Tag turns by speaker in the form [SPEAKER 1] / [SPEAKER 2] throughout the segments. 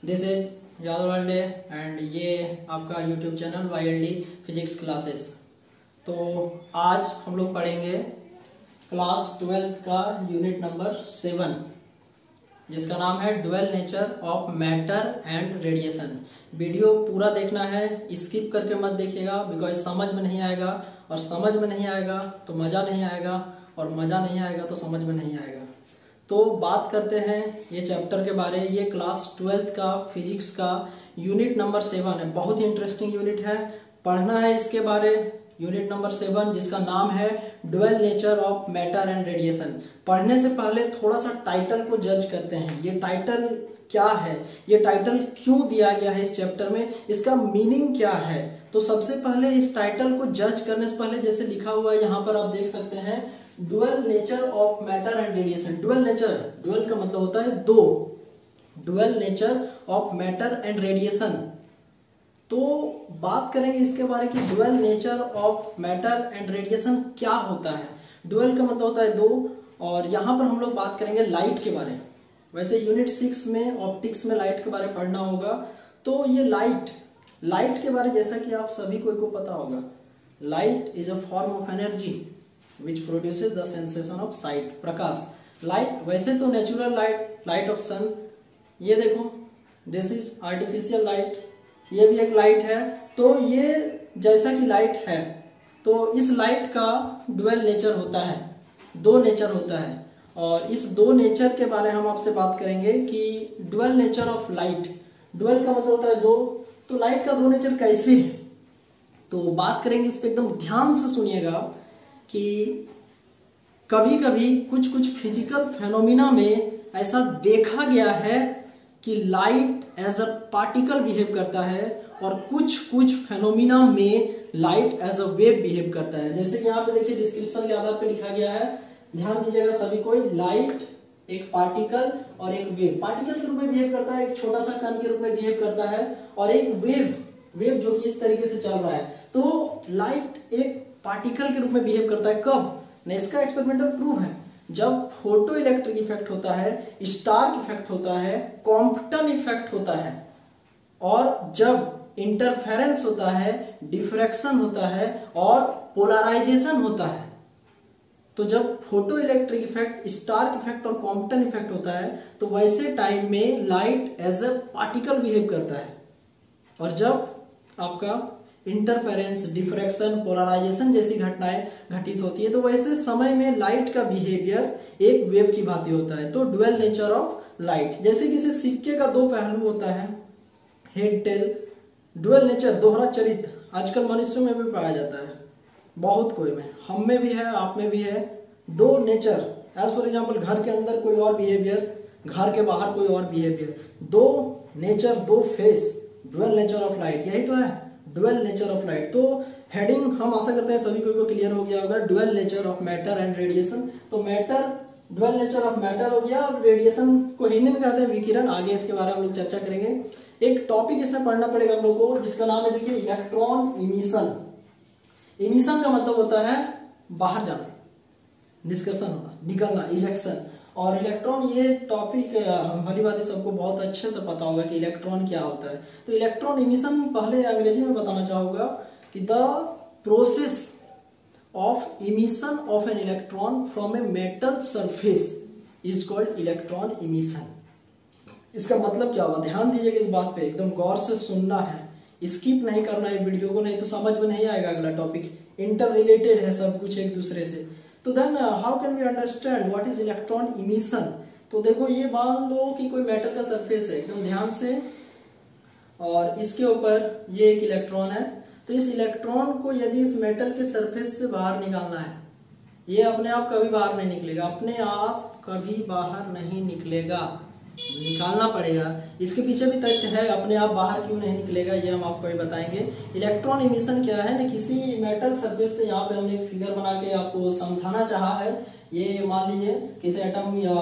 [SPEAKER 1] This is Yadav वाल्डे and ये आपका YouTube channel YLD physics classes. तो आज हम लोग पढ़ेंगे क्लास 12th का यूनिट नंबर 7 जिसका नाम है dual nature of matter and radiation. Video पूरा देखना है, स्किप करके मत देखिएगा बिकॉज समझ में नहीं आएगा, और समझ में नहीं आएगा तो मज़ा नहीं आएगा, और मज़ा नहीं आएगा तो समझ में नहीं आएगा। तो बात करते हैं ये चैप्टर के बारे। ये क्लास 12th का फिजिक्स का यूनिट नंबर 7 है। बहुत ही इंटरेस्टिंग यूनिट है, पढ़ना है इसके बारे। यूनिट नंबर 7 जिसका नाम है dual nature of matter and radiation. पढ़ने से पहले थोड़ा सा टाइटल को जज करते हैं। ये टाइटल क्या है, ये टाइटल क्यों दिया गया है इस चैप्टर में, इसका मीनिंग क्या है। तो सबसे पहले इस टाइटल को जज करने से पहले जैसे लिखा हुआ है यहाँ पर आप देख सकते हैं, dual nature of matter and radiation. Dual nature, dual का मतलब होता है दो, dual nature of matter and radiation. तो बात करेंगे इसके बारे की dual nature of matter and radiation क्या होता है। ड्यूअल का मतलब होता है दो, और यहाँ पर हम लोग बात करेंगे लाइट के बारे में। वैसे यूनिट 6 में ऑप्टिक्स में लाइट के बारे में पढ़ना होगा। तो ये लाइट के बारे जैसा कि आप सभी को पता होगा, light is a form of energy which produces the sensation of site, Prakash. Light वैसे तो नेचुरल लाइट ऑफ सन, ये देखो दिस इज आर्टिफिशियल लाइट, ये भी एक लाइट है। तो ये जैसा कि लाइट है तो इस लाइट का ड्यूअल नेचर होता है, दो नेचर होता है। और इस दो नेचर के बारे में हम आपसे बात करेंगे कि dual nature of light, dual का मतलब होता है दो, तो लाइट का दो नेचर कैसे है तो बात करेंगे इस पे। एकदम ध्यान से सुनिएगा कि कभी कभी कुछ फिजिकल फेनोमिना में ऐसा देखा गया है कि light as a particle behave करता है, और कुछ फेनोमिना में light as a wave behave करता है। जैसे कि यहाँ पे देखिए डिस्क्रिप्शन के आधार पे लिखा गया है, ध्यान दीजिएगा सभी को। लाइट एक पार्टिकल और एक वेव, पार्टिकल के रूप में बिहेव करता है, एक छोटा सा कण के रूप में बिहेव करता है, और एक वेव जो कि इस तरीके से चल रहा है। तो लाइट एक पार्टिकल के रूप में बिहेव करता है कब न, इसका एक्सपेरिमेंटल प्रूफ है जब फोटो इलेक्ट्रिक इफेक्ट होता है, स्टार्क इफेक्ट होता है, कॉम्पटन इफेक्ट होता है, और जब इंटरफेरेंस होता है, डिफ्रैक्शन होता है, और पोलराइजेशन होता है। तो जब photo electric effect, stark effect और कॉम्पटन इफेक्ट होता है तो वैसे टाइम में light as a particle behave करता है। और जब आपका इंटरफेरेंस, डिफ्रैक्शन, पोलराइजेशन जैसी घटनाएं घटित होती है तो वैसे समय में लाइट का बिहेवियर एक वेव की भांति होता है। तो ड्यूअल नेचर ऑफ लाइट, जैसे किसी सिक्के का दो पहलू होता है, हेड टेल। ड्यूअल नेचर, दोहरा चरित्र, आजकल मनुष्यों में भी पाया जाता है, बहुत कोई में, हम में भी है, आप में भी है। दो नेचर, एज फॉर एग्जाम्पल घर के अंदर कोई और बिहेवियर, घर के बाहर कोई और बिहेवियर, दो नेचर, दो face, dual nature of light, यही तो है ड्यूअल नेचर ऑफ लाइट। तो हेडिंग हम आशा करते हैं सभी को क्लियर हो गया होगा, dual nature of matter and radiation. तो matter, dual nature of matter हो गया, और रेडिएशन को हिंदी में कहते हैं विकिरण। आगे इसके बारे में हम लोग चर्चा करेंगे। एक टॉपिक इसमें पढ़ना पड़ेगा हम लोग को जिसका नाम है, देखिए, इलेक्ट्रॉन इमिशन। इमिशन का मतलब होता है बाहर जाना, निष्कर्षण होना, निकलना, इजेक्शन। और इलेक्ट्रॉन, ये टॉपिक भली बात है सबको बहुत अच्छे से पता होगा कि इलेक्ट्रॉन क्या होता है। तो इलेक्ट्रॉन इमिशन पहले अंग्रेजी में बताना चाहूंगा कि the process of emission of an electron from a metal surface is called electron emission. इसका मतलब क्या होगा, ध्यान दीजिएगा इस बात पे, एकदम गौर से सुनना है, स्किप नहीं करना है वीडियो को, नहीं तो समझ में नहीं आएगा। अगला टॉपिक इंटर रिलेटेड है सब कुछ एक दूसरे से। तो then how can we understand what is electron emission. तो देखो, ये मान लो कि कोई मेटल का सरफेस है, एकदम ध्यान से, और इसके ऊपर ये एक इलेक्ट्रॉन है। तो इस इलेक्ट्रॉन को यदि इस मेटल के सरफेस से बाहर निकालना है, ये अपने आप कभी बाहर नहीं निकलेगा, अपने आप कभी बाहर नहीं निकलेगा, निकालना पड़ेगा। इसके पीछे भी तथ्य है, अपने आप बाहर क्यों नहीं निकलेगा ये हम आपको बताएंगे। इलेक्ट्रॉन इमिशन क्या है ना, किसी मेटल सरफेस से, यहाँ पे हमने एक फिगर बना के आपको समझाना चाहा है। ये मान लीजिए किसी एटम या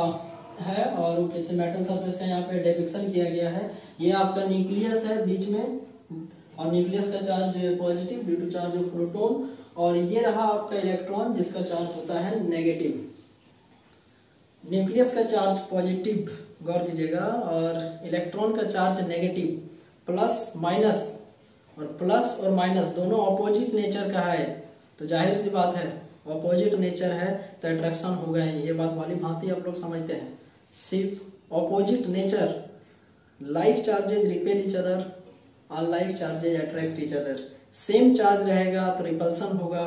[SPEAKER 1] है, और किसी मेटल सरफेस का यहाँ पे डिपिक्शन किया गया है। ये आपका न्यूक्लियस है बीच में, और न्यूक्लियस का charge positive due to charge of proton, और ये रहा आपका इलेक्ट्रॉन जिसका चार्ज होता है नेगेटिव। न्यूक्लियस का चार्ज पॉजिटिव गौर कीजिएगा, और इलेक्ट्रॉन का चार्ज नेगेटिव, प्लस माइनस, और प्लस और माइनस दोनों ऑपोजिट नेचर का है, तो जाहिर सी बात है ऑपोजिट नेचर है तो अट्रैक्शन होगा ही। ये बात वाली भांति आप लोग समझते हैं। सिर्फ opposite nature, like charges repel each other, unlike charges attract each other. Same charge रहेगा तो रिपल्सन होगा,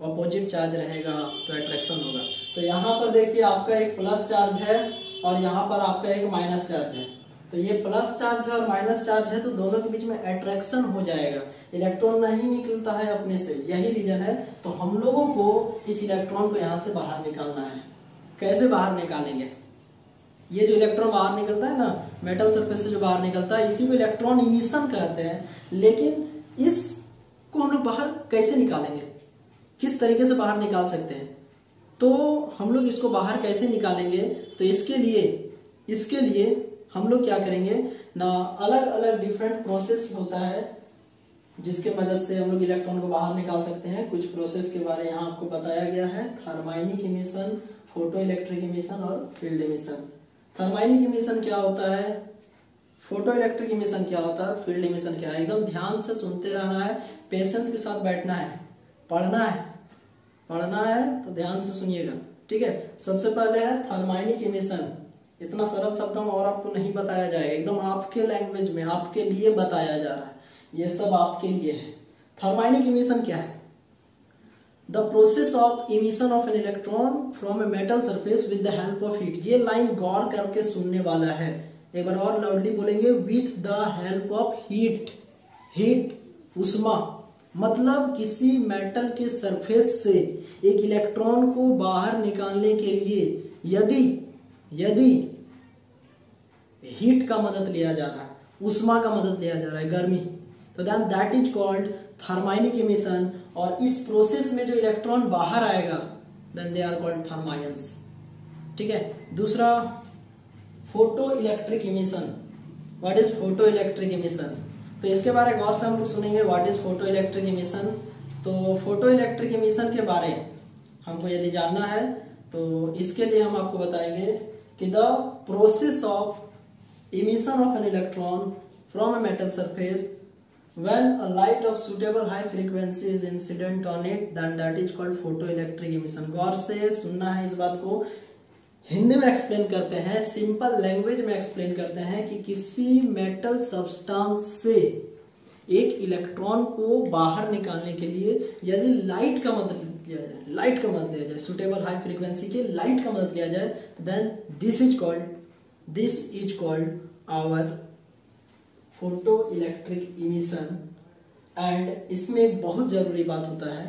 [SPEAKER 1] ऑपोजिट चार्ज रहेगा तो अट्रैक्शन होगा। तो यहाँ पर देखिए आपका एक प्लस चार्ज है और यहाँ पर आपका एक माइनस चार्ज है, तो ये प्लस चार्ज और माइनस चार्ज है तो दोनों के बीच में अट्रैक्शन हो जाएगा, इलेक्ट्रॉन नहीं निकलता है अपने से, यही रीजन है। तो हम लोगों को इस इलेक्ट्रॉन को यहाँ से बाहर निकालना है। कैसे बाहर निकालेंगे? ये जो इलेक्ट्रॉन बाहर निकलता है ना, मेटल सरफेस से जो बाहर निकलता है, इसी को इलेक्ट्रॉन इमिशन कहते हैं। लेकिन इसको हम लोग बाहर कैसे निकालेंगे, किस तरीके से बाहर निकाल सकते हैं? तो हम लोग इसको बाहर कैसे निकालेंगे, तो इसके लिए हम लोग क्या करेंगे ना, अलग अलग डिफरेंट प्रोसेस होता है जिसके मदद से हम लोग इलेक्ट्रॉन को बाहर निकाल सकते हैं। कुछ प्रोसेस के बारे में यहाँ आपको बताया गया है, thermionic emission, photo electric emission और फील्ड इमिशन। थर्माइनिक इमिशन क्या होता है, फोटो इलेक्ट्रिक इमिशन क्या होता है, फील्ड इमिशन क्या है, एकदम ध्यान से सुनते रहना है, पेशेंस के साथ बैठना है, पढ़ना है तो ध्यान से सुनिएगा, ठीक है। सबसे पहले है थर्माइनिक इमिशन। इतना सरल शब्दों में और आपको नहीं बताया जाएगा, एकदम आपके लैंग्वेज में आपके लिए बताया जा रहा है, ये सब आपके लिए है। थर्माइनिक इमिशन क्या है? The process of emission of an electron from a metal surface with the help of heat. ये लाइन गौर करके सुनने वाला है, एक बार और लाउडली बोलेंगे, with the help of heat. Heat उष्मा, मतलब किसी मेटल के सरफेस से एक इलेक्ट्रॉन को बाहर निकालने के लिए यदि हीट का मदद लिया जा रहा है, उष्मा का मदद लिया जा रहा है, गर्मी, तो then that is called thermionic emission. और इस प्रोसेस में जो इलेक्ट्रॉन बाहर आएगा then they are called thermions, ठीक है। दूसरा photo electric emission. What is photo electric emission? तो इसके बारे में गौर से हम लोग सुनेंगे, what is photo electric emission. तो फोटो इलेक्ट्रिक इमिशन के बारे हमको यदि जानना है तो इसके लिए हम आपको बताएंगे कि the process of emission of an electron from a metal surface when a light of suitable high frequency is incident on it then that is called photoelectric emission। गौर से सुनना है, इस बात को हिंदी में एक्सप्लेन करते हैं, सिंपल लैंग्वेज में एक्सप्लेन करते हैं कि किसी मेटल सब्सटेंस से एक इलेक्ट्रॉन को बाहर निकालने के लिए यदि लाइट का मदद लिया जाए, सुटेबल हाई फ्रीक्वेंसी के लाइट का मदद लिया जाए, then this is called our photo electric emission. And इसमें एक बहुत जरूरी बात होता है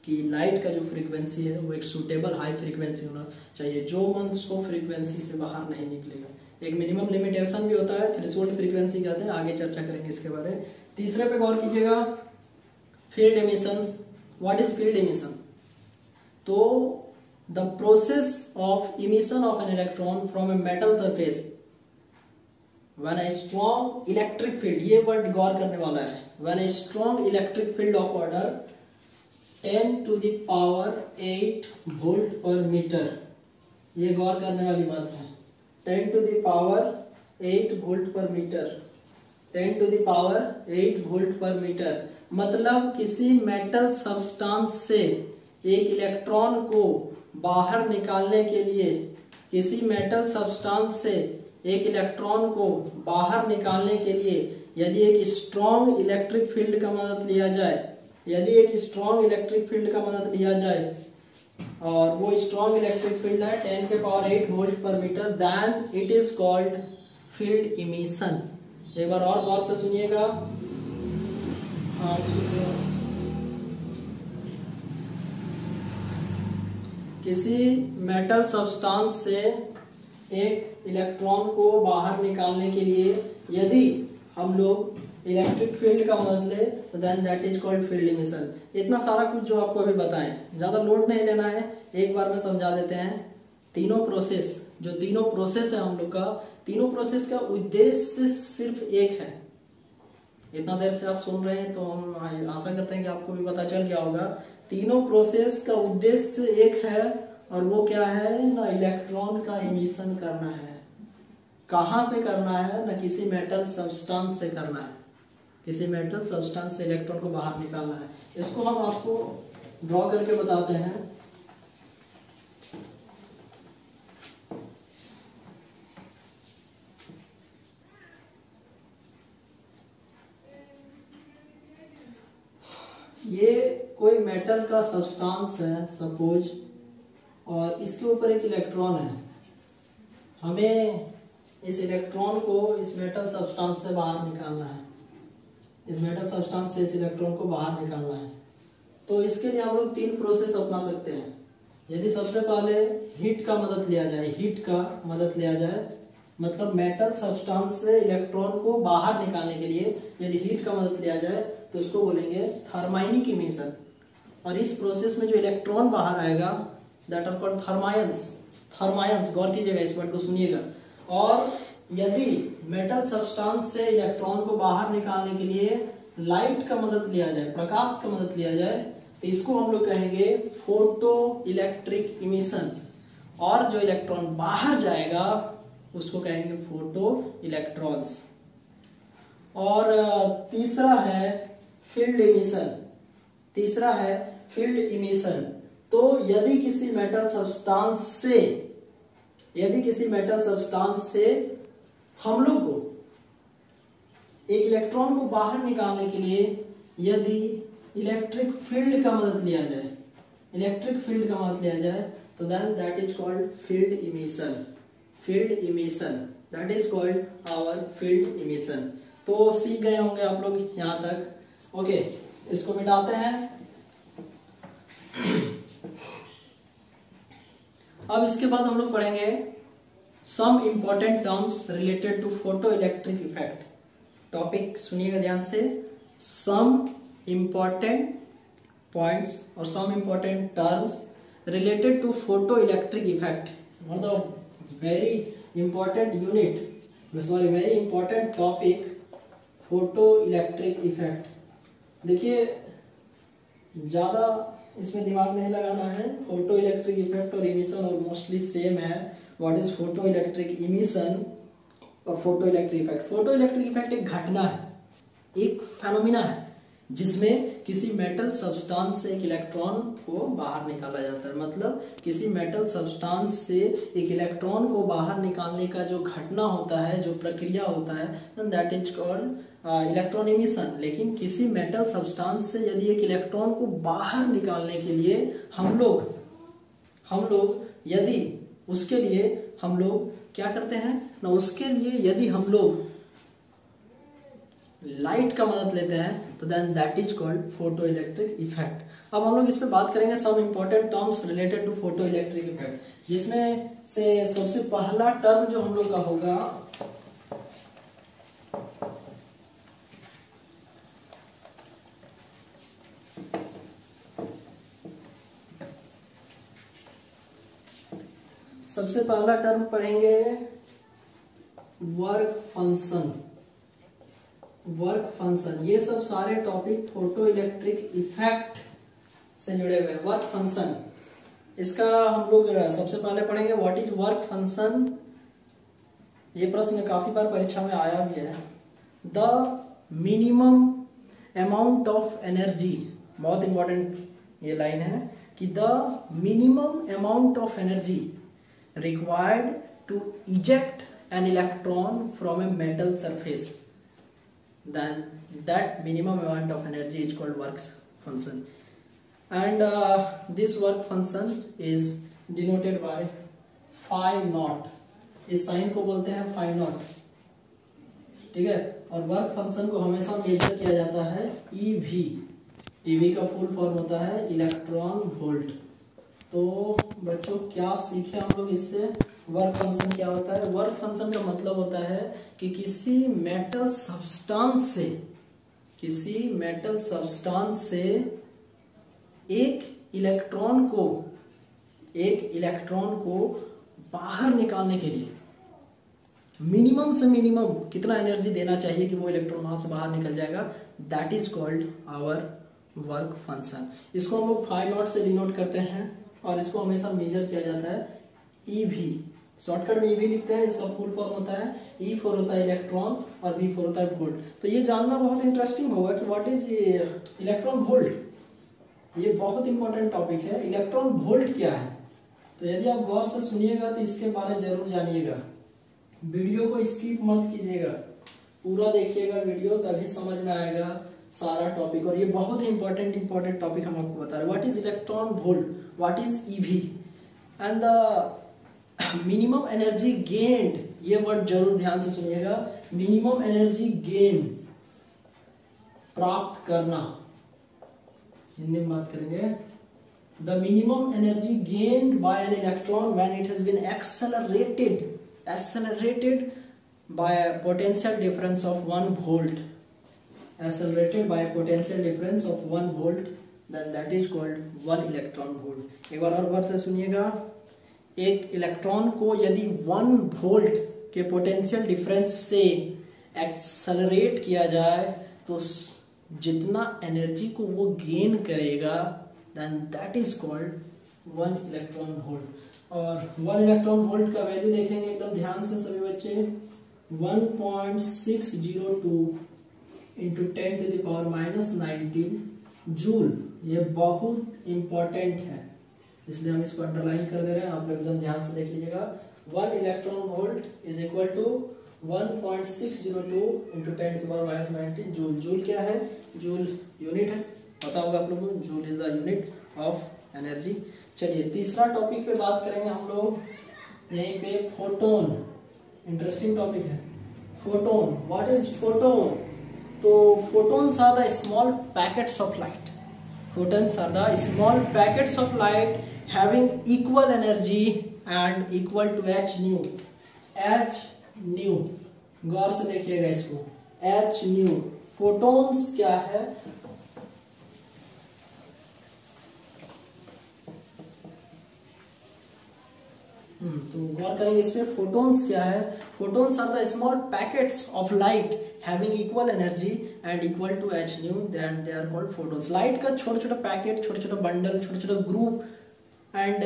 [SPEAKER 1] कि लाइट का जो फ्रीक्वेंसी है वो एक सूटेबल हाई फ्रीक्वेंसी होना चाहिए, जो मन सो फ्रीक्वेंसी से बाहर नहीं निकलेगा। एक मिनिमम लिमिटेशन भी होता है, थ्रेशोल्ड फ्रीक्वेंसी कहते हैं, आगे चर्चा करेंगे इसके बारे में। तीसरे पे गौर कीजिएगा, field emission. What is field emission? तो the process of emission of an electron from a metal surface when a strong electric field, ये वर्ड गौर करने वाला है, when a strong electric field of order 10 to the power 8 volt per meter, ये गौर करने वाली बात है, 10 to the power 8 volt per meter, 10 to the power 8 volt per meter, मतलब किसी मेटल सब्सटेंस से एक इलेक्ट्रॉन को बाहर निकालने के लिए, किसी मेटल सब्सटेंस से एक इलेक्ट्रॉन को बाहर निकालने के लिए यदि एक स्ट्रॉन्ग इलेक्ट्रिक फील्ड का मदद लिया जाए, और वो स्ट्रॉन्ग इलेक्ट्रिक फील्ड है 10 के पावर 8 वोल्ट पर metre, then it is called field emission. एक बार और गौर से सुनिएगा, किसी मेटल सब्सटेंस से एक इलेक्ट्रॉन को बाहर निकालने के लिए यदि हम लोग इलेक्ट्रिक फील्ड का मदद ले तो then that is called field emission. इतना सारा कुछ जो आपको अभी बताएं, ज्यादा लोड नहीं लेना है, एक बार में समझा देते हैं। तीनों प्रोसेस है हम लोग का, तीनों प्रोसेस का उद्देश्य सिर्फ एक है। इतना देर से आप सुन रहे हैं तो हम आशा करते हैं कि आपको भी पता चल गया होगा। तीनों प्रोसेस का उद्देश्य एक है और वो क्या है ना, इलेक्ट्रॉन का इमिशन करना है। कहाँ से करना है ना, किसी मेटल सब्सटेंस से करना है, किसी मेटल सब्सटेंस से इलेक्ट्रॉन को बाहर निकालना है। इसको हम आपको ड्रॉ करके बताते हैं। ये कोई मेटल का सब्सटेंस है सपोज, और इसके ऊपर एक इलेक्ट्रॉन है। हमें इस इलेक्ट्रॉन को इस मेटल सब्सटेंस से बाहर निकालना है, इस मेटल सब्सटेंस से इस इलेक्ट्रॉन को बाहर निकालना है। तो इसके लिए हम लोग 3 प्रोसेस अपना सकते हैं। यदि सबसे पहले हीट का मदद लिया जाए, हीट का मदद लिया जाए, मतलब मेटल सब्सटेंस से इलेक्ट्रॉन को बाहर निकालने के लिए यदि हीट का मदद लिया जाए तो इसको बोलेंगे थर्माइनिक इमिशन। और इस प्रोसेस में जो इलेक्ट्रॉन बाहर आएगा दैट आर कॉल्ड थर्मायंस। थर्मायंस, गौर कीजिएगा, इस वर्ड को सुनिएगा। और यदि मेटल सब्सटेंस से इलेक्ट्रॉन को बाहर निकालने के लिए लाइट का मदद लिया जाए, प्रकाश का मदद लिया जाए, तो इसको हम लोग कहेंगे फोटो इलेक्ट्रिक इमिशन। और जो इलेक्ट्रॉन बाहर जाएगा उसको कहेंगे फोटो इलेक्ट्रॉन्स। और तीसरा है फील्ड इमिशन। तीसरा है फील्ड इमिशन। तो यदि किसी मेटल सब्सटेंस से हम लोग को एक इलेक्ट्रॉन को बाहर निकालने के लिए यदि इलेक्ट्रिक फील्ड का मदद लिया जाए, इलेक्ट्रिक फील्ड का मदद लिया जाए, तो then that is called field emission. Field emission, that is called our field emission. तो सीख गए होंगे आप लोग यहां तक। ओके, इसको मिटाते हैं। अब इसके बाद हम लोग पढ़ेंगे some important terms related to photo electric effect. Topic सुनिएगा ध्यान से। सम इंपॉर्टेंट पॉइंट्स और some important terms related to photo electric effect, मतलब very important unit, sorry very important topic, photo electric effect. देखिए ज्यादा इसमें दिमाग नहीं लगाना है। फोटो इलेक्ट्रिक इफेक्ट और इमिशन और मोस्टली सेम है। What is photo electric emission और photo electric effect? Photo electric effect एक घटना है, एक फेनोमिना है जिसमें किसी मेटल सब्सटेंस से एक इलेक्ट्रॉन को बाहर निकाला जाता है। मतलब किसी मेटल सब्सटेंस से एक इलेक्ट्रॉन को बाहर निकालने का जो घटना होता है, जो प्रक्रिया होता है, that is called electron emission. लेकिन किसी मेटल सब्सटेंस से यदि एक इलेक्ट्रॉन को बाहर निकालने के लिए हम लोग यदि उसके लिए हम लोग क्या करते हैं ना, उसके लिए यदि हम लोग लाइट का मदद लेते हैं तो then that is called photo electric effect. अब हम लोग इस पे बात करेंगे some important terms related to photo electric effect, जिसमें से सबसे पहला टर्म जो हम लोग का होगा सबसे पहला टर्म पढ़ेंगे वर्क फंक्शन। वर्क फंक्शन, ये सब सारे टॉपिक फोटो इलेक्ट्रिक इफेक्ट से जुड़े हुए हैं। वर्क फंक्शन, इसका हम लोग सबसे पहले पढ़ेंगे व्हाट इज वर्क फंक्शन। ये प्रश्न काफी बार परीक्षा में आया भी है। The minimum amount of energy, बहुत इंपॉर्टेंट ये लाइन है कि the minimum amount of energy required to eject an electron from a metal surface, then that minimum amount of energy is called work function. And this work function is denoted by phi naught. इस sign को बोलते हैं phi naught, ठीक है। और work function को हमेशा major किया जाता है EV। EV का फुल फॉर्म होता है इलेक्ट्रॉन वोल्ट। तो बच्चों क्या सीखे हम लोग इससे? वर्क फंक्शन क्या होता है? वर्क फंक्शन का मतलब होता है कि किसी मेटल सब्सटेंस से एक इलेक्ट्रॉन को बाहर निकालने के लिए मिनिमम से मिनिमम कितना एनर्जी देना चाहिए कि वो इलेक्ट्रॉन वहां से बाहर निकल जाएगा, that is called our work function. इसको हम लोग फाई नॉट से डिनोट करते हैं और इसको हमेशा मेजर किया जाता है EV, शॉर्टकट में ईवी लिखते हैं, इसका फुल फॉर्म होता है E4 होता है इलेक्ट्रॉन और V4 होता है वोल्ट। तो ये जानना बहुत इंटरेस्टिंग होगा कि व्हाट इज इलेक्ट्रॉन वोल्ट। ये बहुत इंपॉर्टेंट टॉपिक है, इलेक्ट्रॉन वोल्ट क्या है। तो यदि आप गौर से सुनिएगा तो इसके बारे में जरूर जानिएगा। वीडियो को स्किप मत कीजिएगा, पूरा देखिएगा वीडियो, तभी समझ में आएगा सारा टॉपिक। और ये बहुत ही इंपॉर्टेंट टॉपिक हम आपको बता रहे हैं। What is electron volt, what is EV and the minimum energy gained. ये वर्ड जरूर ध्यान से सुनिएगा, मिनिमम एनर्जी गेन, प्राप्त करना, हिंदी में बात करेंगे। The minimum energy gained by an electron when it has been accelerated by a potential difference of 1 volt, accelerated by a potential difference of 1 volt, then that is called 1 electron volt। एक बार और गौर से सुनिएगा, एक electron को यदि 1 volt के potential difference से एक्सेलरेट किया जाए तो जितना एनर्जी को वो गेन करेगा, then that is called 1 electron volt. और 1 इलेक्ट्रॉन वोल्ट का वैल्यू देखेंगे एकदम ध्यान से सभी बच्चे, 1.602 इंटू 10⁻⁻19 जूल। ये बहुत इंपॉर्टेंट है, इसलिए हम इसको अंडरलाइन कर दे रहे हैं, आप एकदम ध्यान से देख लीजिएगा। 1 electron volt is equal to 1.602 into 10⁻⁻19 joule. Joule क्या है? जूल यूनिट है, पता होगा आप लोगों को, joule is the unit of energy. चलिए तीसरा टॉपिक पे बात करेंगे हम लोग, यहीं पे फोटोन। इंटरेस्टिंग टॉपिक है फोटोन। What is photon? तो photons are the small packets of light. Photons are the small packets of light having equal energy and equal to h nu. h nu, गौर से देखिएगा इसको, h new. Photons क्या है? तो गौर करेंगे इस पे, फोटोन्स क्या है? Photons are the small packets of light having equal energy and equal to h nu, then they are called photons. Light का छोटे छोटे पैकेट, छोटे छोटे बंडल, छोटे छोटे group and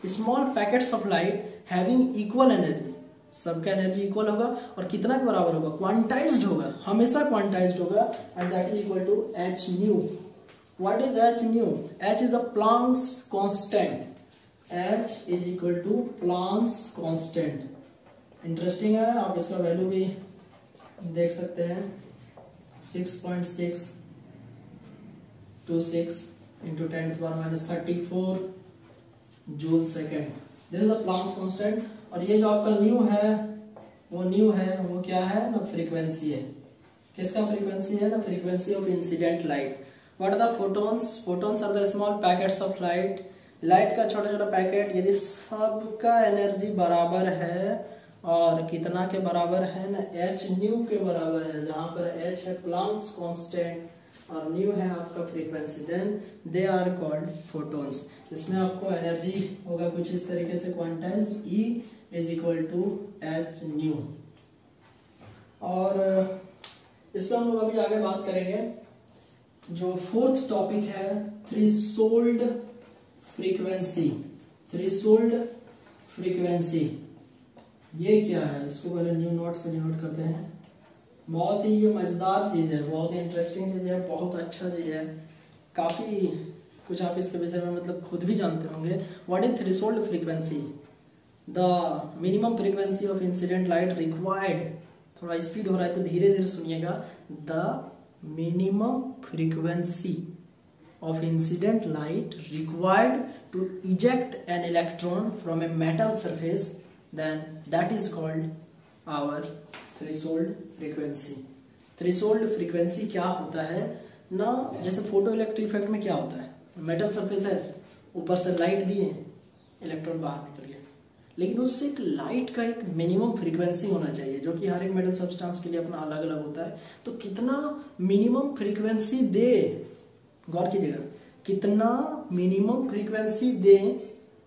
[SPEAKER 1] small packets of light having equal energy. सबका energy इक्वल होगा और कितना के बराबर होगा? क्वांटाइज्ड होगा, हमेशा क्वांटाइज्ड होगा, and that is equal to h nu. What is h nu? h is the Planck's constant. h is equal to Planck's constant. Interesting है, आप इसका वैल्यू भी देख सकते हैं, 6.626 into 10⁻34 joule second. This is the Planck's constant. और ये जो आपका न्यू है, वो क्या है ना? फ्रीक्वेंसी है। किसका फ्रीक्वेंसी है ना? Frequency of incident light. What are the photons? Photons are the small packets of light. Light का छोटा छोटा पैकेट, यदि सबका एनर्जी बराबर है, और कितना के बराबर है ना? h न्यू के बराबर है, जहां पर h है प्लैंक्स कांस्टेंट और न्यू है आपका frequency, then they are called photons. इसमें आपको एनर्जी होगा कुछ इस तरीके से quantised, E is equal to h nu. और इस पर हम लोग अभी आगे बात करेंगे। जो फोर्थ टॉपिक है, थ्रेशोल्ड फ्रीक्वेंसी। थ्रेशोल्ड फ्रीक्वेंसी ये क्या है? इसको पहले न्यू नोट से डिनोट करते हैं। बहुत ही ये मजेदार चीज है, बहुत ही इंटरेस्टिंग चीज है, बहुत अच्छा चीज है, काफी कुछ आप इसके विषय में मतलब खुद भी जानते होंगे। What is threshold frequency? The minimum frequency of incident light required. थोड़ा स्पीड हो रहा है तो धीरे धीरे सुनिएगा। The minimum frequency of incident light required to eject an electron from a metal surface, then that is called our threshold frequency। threshold frequency क्या होता है ना? जैसे फोटो इलेक्ट्रिक इफेक्ट में क्या होता है, मेटल सरफेस है, ऊपर से लाइट दिए, इलेक्ट्रॉन बाहर निकल गया, लेकिन उससे एक लाइट का एक मिनिमम फ्रीक्वेंसी होना चाहिए, जो कि हर एक मेटल सब्सटेंस के लिए अपना अलग अलग होता है। तो कितना मिनिमम फ्रीक्वेंसी दे, गौर कीजिएगा, कितना मिनिमम फ्रीक्वेंसी दे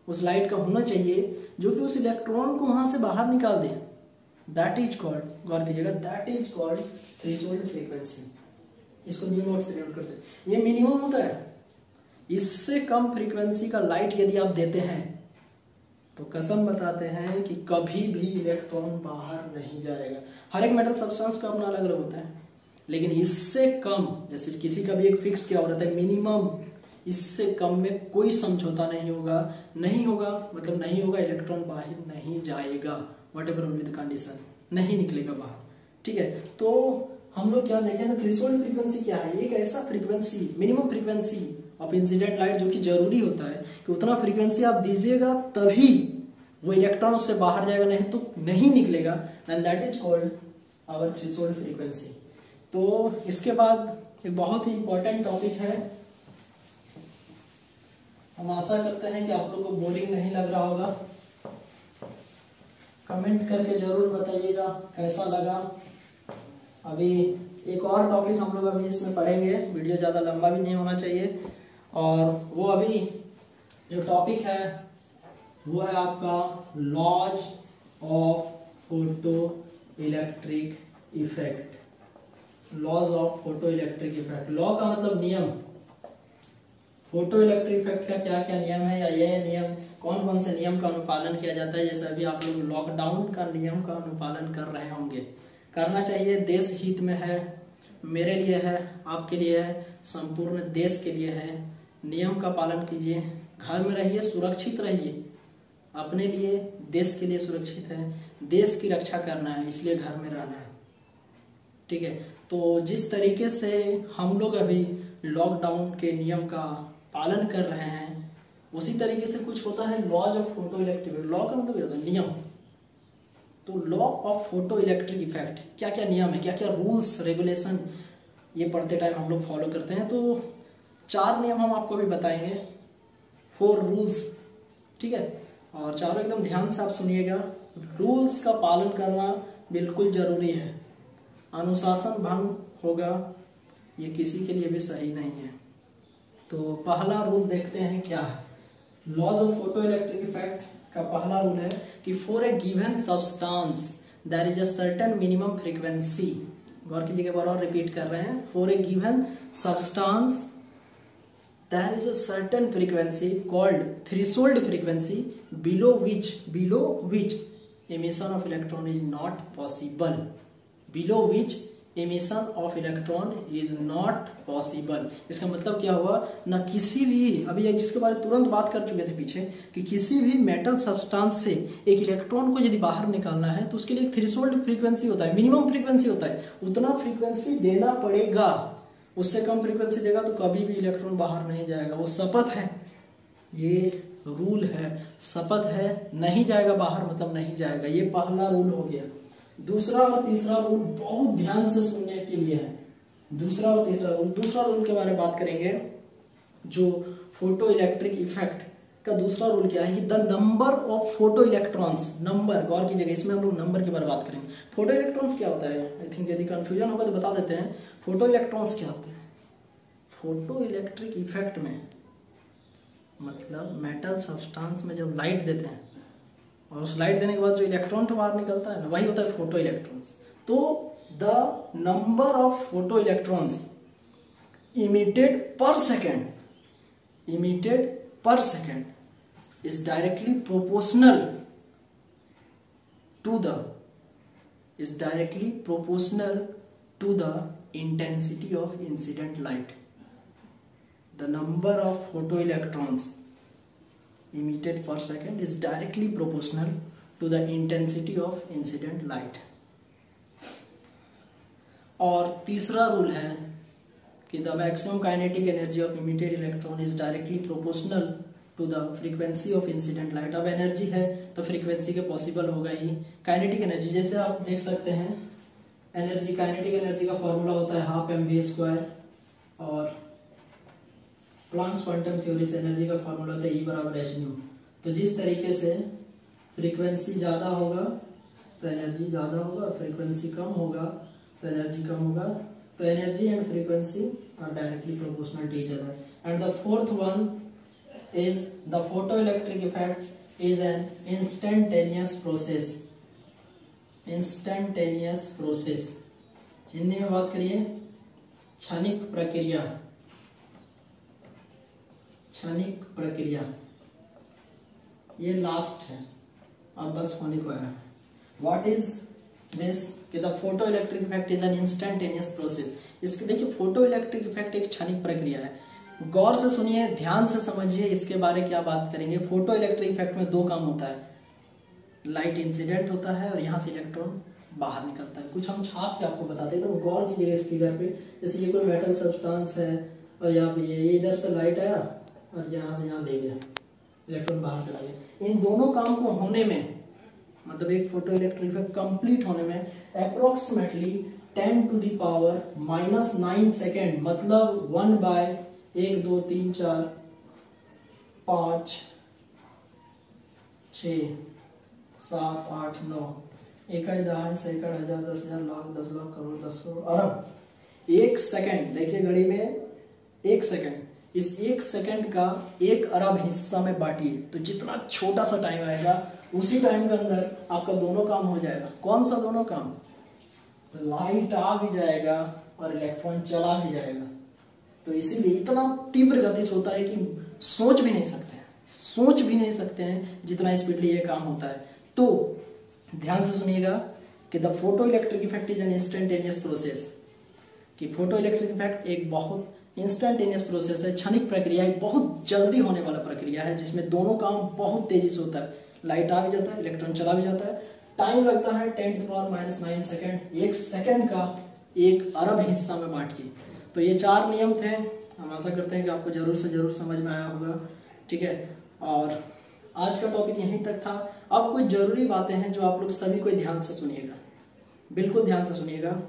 [SPEAKER 1] उस लाइट का होना चाहिए जो कि उस इलेक्ट्रॉन को वहां से बाहर निकाल दे। दैट इज कॉल्ड, गौर कीजिएगा, that is called threshold frequency. इसको न्यू नोट से नोट करते हैं। ये मिनिमम होता है, इससे कम फ्रीक्वेंसी का लाइट यदि आप देते हैं तो कसम बताते हैं कि कभी भी इलेक्ट्रॉन बाहर नहीं जाएगा। हर एक मेटल सब्सटेंस का अपना अलग अलग होता है, लेकिन इससे कम, जैसे किसी का भी एक फिक्स क्या हो रहा है मिनिमम, इससे कम में कोई समझौता नहीं होगा। नहीं होगा मतलब नहीं होगा, इलेक्ट्रॉन बाहर नहीं जाएगा, वट एवर विद कंडीशन, नहीं निकलेगा बाहर। ठीक है, तो हम लोग क्या देखें ना, थ्रेशोल्ड फ्रीक्वेंसी क्या है? एक ऐसा frequency, minimum frequency of incident light जो कि जरूरी होता है कि उतना फ्रीक्वेंसी आप दीजिएगा तभी वो इलेक्ट्रॉन उससे बाहर जाएगा, नहीं तो नहीं निकलेगा, and that is called our threshold frequency. तो इसके बाद एक बहुत ही इंपॉर्टेंट टॉपिक है, हम आशा करते हैं कि आप लोग को बोरिंग नहीं लग रहा होगा। कमेंट करके जरूर बताइएगा कैसा लगा। अभी एक और टॉपिक हम लोग अभी इसमें पढ़ेंगे, वीडियो ज़्यादा लंबा भी नहीं होना चाहिए, और वो अभी जो टॉपिक है वो है आपका laws of photo electric effect. Laws of photo electric effect, law का मतलब नियम, फोटो इलेक्ट्रिक इफेक्ट का क्या क्या नियम है, या ये नियम कौन कौन से नियम का अनुपालन किया जाता है। जैसे अभी आप लोग लॉकडाउन का नियम का अनुपालन कर रहे होंगे, करना चाहिए, देश हित में है, मेरे लिए है, आपके लिए है, संपूर्ण देश के लिए है। नियम का पालन कीजिए, घर में रहिए, सुरक्षित रहिए, अपने लिए, देश के लिए सुरक्षित है, देश की रक्षा करना है, इसलिए घर में रहना है। ठीक है, तो जिस तरीके से हम लोग अभी लॉकडाउन के नियम का पालन कर रहे हैं, उसी तरीके से कुछ होता है laws of photo electric. Law का मतलब क्या होता है? नियम। तो law of photo electric effect, क्या क्या नियम है, क्या क्या रूल्स रेगुलेशन ये पढ़ते टाइम हम लोग फॉलो करते हैं। तो 4 नियम हम आपको भी बताएंगे, 4 रूल्स। ठीक है, और चारों एकदम ध्यान से आप सुनिएगा। रूल्स का पालन करना बिल्कुल जरूरी है, अनुशासन भंग होगा ये किसी के लिए भी सही नहीं है। तो पहला रूल देखते हैं क्या है। Laws of photo electric effect का पहला रूल है कि for a given substance there is a certain minimum frequency. गौर कीजिएगा, बार और रिपीट कर रहे हैं। For a given substance there is a certain frequency called threshold frequency below which emission of electron is not possible, below which emission of electron is not possible। इसका मतलब क्या हुआ ना, किसी भी, अभी जिसके बारे में तुरंत बात कर चुके थे पीछे, कि किसी भी मेटल सब्सटेंस से एक इलेक्ट्रॉन को यदि बाहर निकालना है तो उसके लिए एक थ्रेशोल्ड फ्रीक्वेंसी होता है, मिनिमम फ्रीक्वेंसी होता है, उतना फ्रीक्वेंसी देना पड़ेगा। उससे कम फ्रीक्वेंसी देगा तो कभी भी इलेक्ट्रॉन बाहर नहीं जाएगा। वो शपथ है, ये रूल है, शपथ है, नहीं जाएगा बाहर मतलब नहीं जाएगा। ये पहला रूल हो गया। दूसरा और तीसरा रूल बहुत ध्यान से सुनने के लिए है। दूसरा और तीसरा रूल, दूसरा रूल के बारे में बात करेंगे, जो फोटो इलेक्ट्रिक इफेक्ट का दूसरा रूल क्या है कि the number of photo electrons, number, गौर कीजिएगा, इसमें हम लोग नंबर के बारे में बात करेंगे। फोटो इलेक्ट्रॉन्स क्या होता है, आई थिंक यदि कंफ्यूजन होगा तो बता देते हैं। फोटो इलेक्ट्रॉन्स क्या होते हैं? फोटो इलेक्ट्रिक इफेक्ट में मतलब मेटल सब्सटेंस में जब लाइट देते हैं और उस लाइट देने के बाद जो इलेक्ट्रॉन तो बाहर निकलता है ना, वही होता है फोटो इलेक्ट्रॉन्स। तो the number of photo electrons emitted पर second is directly proportional to the intensity of incident light. The number of photoelectrons emitted per second is directly proportional to the intensity of incident light. और तीसरा rule है कि the maximum kinetic energy of emitted electron is directly proportional to the frequency of incident light. अब energy है तो frequency के possible होगा ही। Kinetic energy, जैसे आप देख सकते हैं, एनर्जी, काइनेटिक एनर्जी का फॉर्मूला होता है 12 mv², और प्लैंक्स क्वांटम थ्योरी से एनर्जी का फॉर्मूला होता है E = hν। तो जिस तरीके से फ्रीक्वेंसी ज़्यादा होगा तो एनर्जी ज़्यादा होगा, और फ्रीक्वेंसी कम होगा तो एनर्जी कम होगा। तो energy and frequency are directly proportional to each other. And the fourth one is the photoelectric effect is an instantaneous process। Hindi में बात करिए, क्षणिक प्रक्रिया। ये लास्ट है, अब बस होने को है। व्हाट इज दिस कि the photo electric effect is an instantaneous process. इसके देखिए फोटो इलेक्ट्रिक इफेक्ट एक क्षणिक प्रक्रिया है। गौर से सुनिए, ध्यान से समझिए इसके बारे क्या बात करेंगे। फोटो इलेक्ट्रिक इफेक्ट में दो काम होता है, लाइट इंसिडेंट होता है और यहाँ से इलेक्ट्रॉन बाहर निकलता है। कुछ हम छाप के आपको बताते हैं, तो गौर कीजिएगा इस फिगर पे। जैसे ये कोई मेटल सब्सटेंस है और यहाँ पे ये इधर से लाइट आया और यहाँ से यहाँ ले गया, इलेक्ट्रॉन बाहर चला गया। इन दोनों काम को होने में, मतलब एक फोटो इलेक्ट्रिक इफेक्ट कंप्लीट होने में अप्रोक्सीमेटली 10⁻⁻⁹ सेकेंड, मतलब 1/1 2 3 4 5 6 7 8 9 इकाई दहाई सैकड़ हजार 10,000 लाख 10 लाख करोड़ 10 करोड़ अरब। 1 सेकेंड, देखिए घड़ी में 1 सेकेंड, इस 1 सेकेंड का 1 अरब हिस्सा में बांटिए तो जितना छोटा सा टाइम आएगा उसी टाइम के अंदर आपका दोनों काम हो जाएगा। कौन सा दोनों काम? लाइट आ भी जाएगा और इलेक्ट्रॉन चला भी जाएगा। तो इसीलिए इतना तीव्र गति से होता है कि सोच भी नहीं सकते हैं जितना स्पीडली ये काम होता है। तो ध्यान से सुनिएगा कि the photo electric effect is an instantaneous process, कि फोटो इलेक्ट्रिक इफेक्ट एक बहुत इंस्टेंटेनियस प्रोसेस है, क्षणिक प्रक्रिया है, बहुत जल्दी होने वाला प्रक्रिया है, जिसमें दोनों काम बहुत तेजी से होता है। लाइट आ भी जाता है, इलेक्ट्रॉन चला भी जाता है, टाइम लगता है 10⁻⁹ सेकेंड। 1 सेकेंड का 1 अरब हिस्सा में बांटिए। तो ये 4 नियम थे, हम आशा करते हैं कि आपको जरूर से जरूर समझ में आया होगा। ठीक है, और आज का टॉपिक यहीं तक था। अब कुछ जरूरी बातें हैं जो आप लोग सभी को ध्यान से सुनिएगा, बिल्कुल ध्यान से सुनिएगा।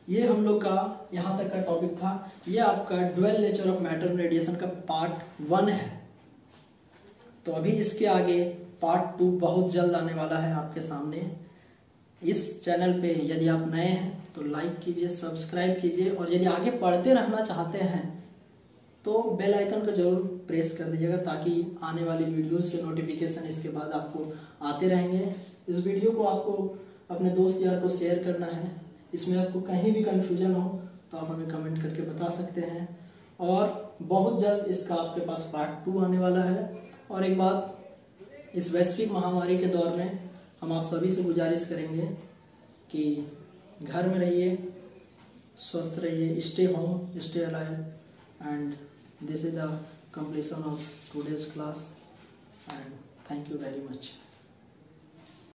[SPEAKER 1] ये हम लोग का यहाँ तक का टॉपिक था। ये आपका dual nature of matter radiation का पार्ट 1 है। तो अभी इसके आगे पार्ट 2 बहुत जल्द आने वाला है आपके सामने। इस चैनल पे यदि आप नए हैं तो लाइक कीजिए, सब्सक्राइब कीजिए, और यदि आगे पढ़ते रहना चाहते हैं तो बेल आइकन को जरूर प्रेस कर दीजिएगा, ताकि आने वाली वीडियोस के नोटिफिकेशन इसके बाद आपको आते रहेंगे। इस वीडियो को आपको अपने दोस्त यार को शेयर करना है। इसमें आपको कहीं भी कन्फ्यूजन हो तो आप हमें कमेंट करके बता सकते हैं। और बहुत जल्द इसका आपके पास पार्ट 2 आने वाला है। और एक बात, इस वैश्विक महामारी के दौर में हम आप सभी से गुजारिश करेंगे कि घर में रहिए, स्वस्थ रहिए, stay home, stay alive, and this is the completion of today's class, and thank you very much.